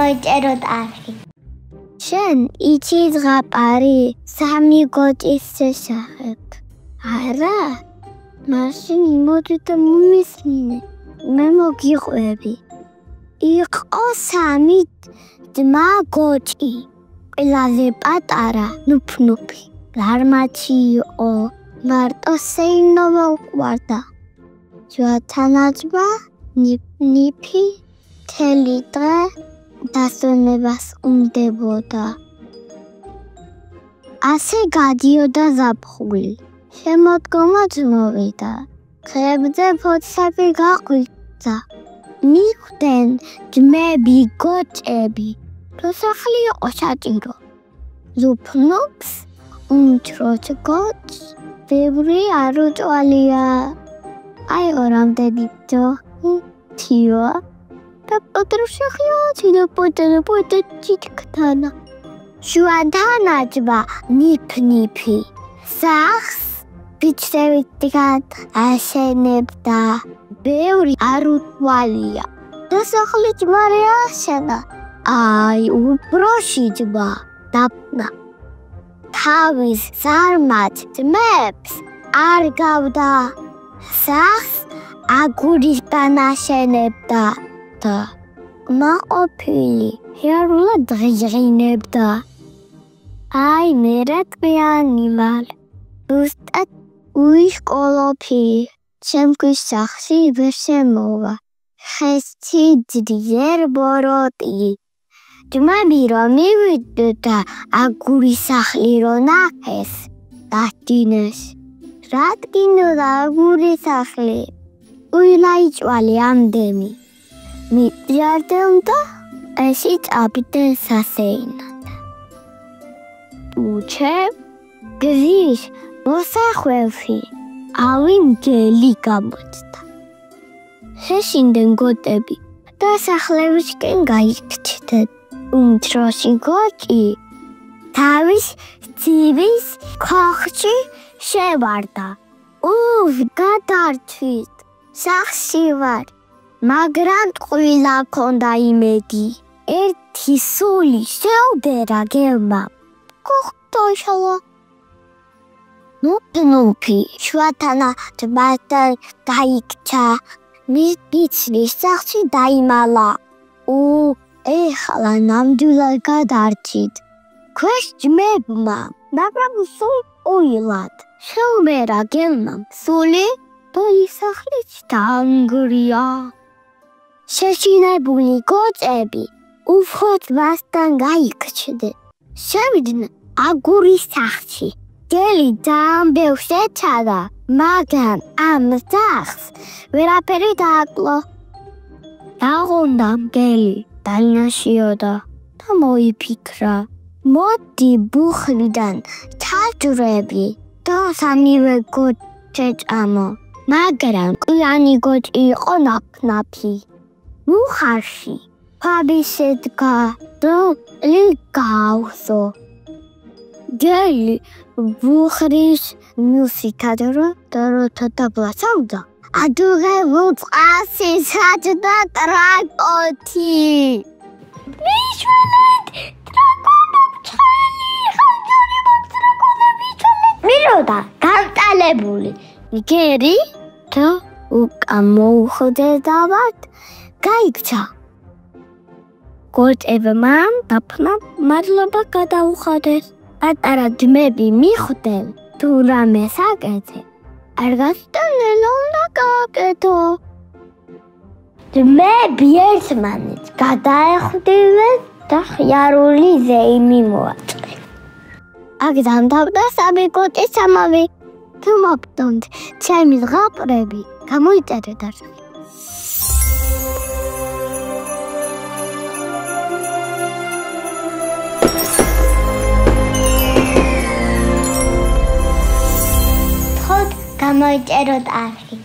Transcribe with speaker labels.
Speaker 1: გამოიწეროთ არხი. შენ იცი ზღაპარი სამი გოჭის შესახებ? არა? მაშინ იმოდი და მომისმინე. მე მოგიყვები. იყო სამი ძმა გოჭი. ყველაზე პატარა ნუფნუფი. ლარმაცი იყო. მარტო სეინოვა უყვარდა. ჯვათანაძმა ნიფი მთელი დღე დასვენებას უნდებოდა. ასე გადიოდა ზაფხული. შემოდგომაც მოვიდა. ხეებზე ფოთლები გაყვიძა. მიხვდნენ ძმები გოჭები. სახლი იყო საჭირო. ზუფნობს უმცროს გოჭს ბევრი არ უჭვალია. აიღო რამდენი ჯოხი თივა და პოტროშახია ციდაპოტერაპოტე ჩიტკთანა. შუათანაძმა ნიფ-ნიფი სახლს ბიჭებიდან აშენებდა. ბევრი არ უჭვალია. და სახლი ჯმარი აშენა. აი უბროში ჯმა დაფნა. თავის ზარმაც ძმებს არ გავდა. სახლს აგურისგან აშენებდა და მაყოფილი ჰერულად ღიჟღინებდა. აი მე რა ტყიანი ვარ. ზუსტად უიშკოლოფი. ჩემთვის სახლში ვერ შემოვა. ხესში ძლიერ ბოროტი. ძმები რომ მივიდა აგურის სახლი რომ ნახეს დაშინეს. რადგინოდა აგურის სახლი? უილაიჭვალი ამდენი. მიჯარდემდა ეში წაბიდე სასეინად. უჩე გზის მოსახვევში ავი მგელი გამოჩნდა. შეშინდნენ გოტები და სახლებისკენ გაიქჩნენ. უმცროსი გოჭი თავის ძირის ქოხში შევარდა. გადარჩვით სახლში ვარ, მაგრამ ტყუილა ქონდა იმედი. ერთი სული შეუდერა გელმა. გოხტაშალა. ნუფი შუათანაძმასთან გაიქცა. მის ბიჭის სახლში დაიმალა. ეხლა ნამდვილად გადარჩით. ქვეშ ძმებმა, მაგრამ სულ ყუილად. შეუმერა გელმამ სული და ის სახლიც დაანგრია. შეშინებული გოჭები უფრო ძმასთან გაიქცნენ. შევიდნენ აგურის სახლში. გელი ძალიან ბევრს ეჩადა, მაგრამ ამ სახლს ვერაფერი დააკლო. დაღონდა მგელი. დაინაშიოდა და მოიფიქრა. მოდი ბუხრიდან ჩაჯვრები და სამივე გოჭი წამო. მაგრამ კვიანი გოჭი იყო ნაფ-ნაფი. მუხარში ფაბი შედგა და ლიგავსო. გელი ბუხრის მუსიკადრო და როთა დაბლასავდა. ადუღე ვუწყასი საჭდა ტრაკოთი. მიშველეთ ტრაკობობ ჩხელი ხანჯარი მოგწრაკონე მიშველეთ. მიროდა გამტალებული. გერი და უკან მოუხდედავად გაიქცა. გოჭებმა დაფნამ მადლობა გადაუხადეს. პატარა ძმები მიხვდნენ თუ რამე საკეთე. არ გასტანელო უნდა გააკეთო. ძმები ერთმანეთს გადაეხვდივენ და ხიარული ზეიმი მოაწყეს. აქ დამთავრდა სამი გოჭის ამავი. თუ მოგდონთ ჩემი ზღაპრები, გამოიწერეთ არხი. გამოიწეროთ არხი.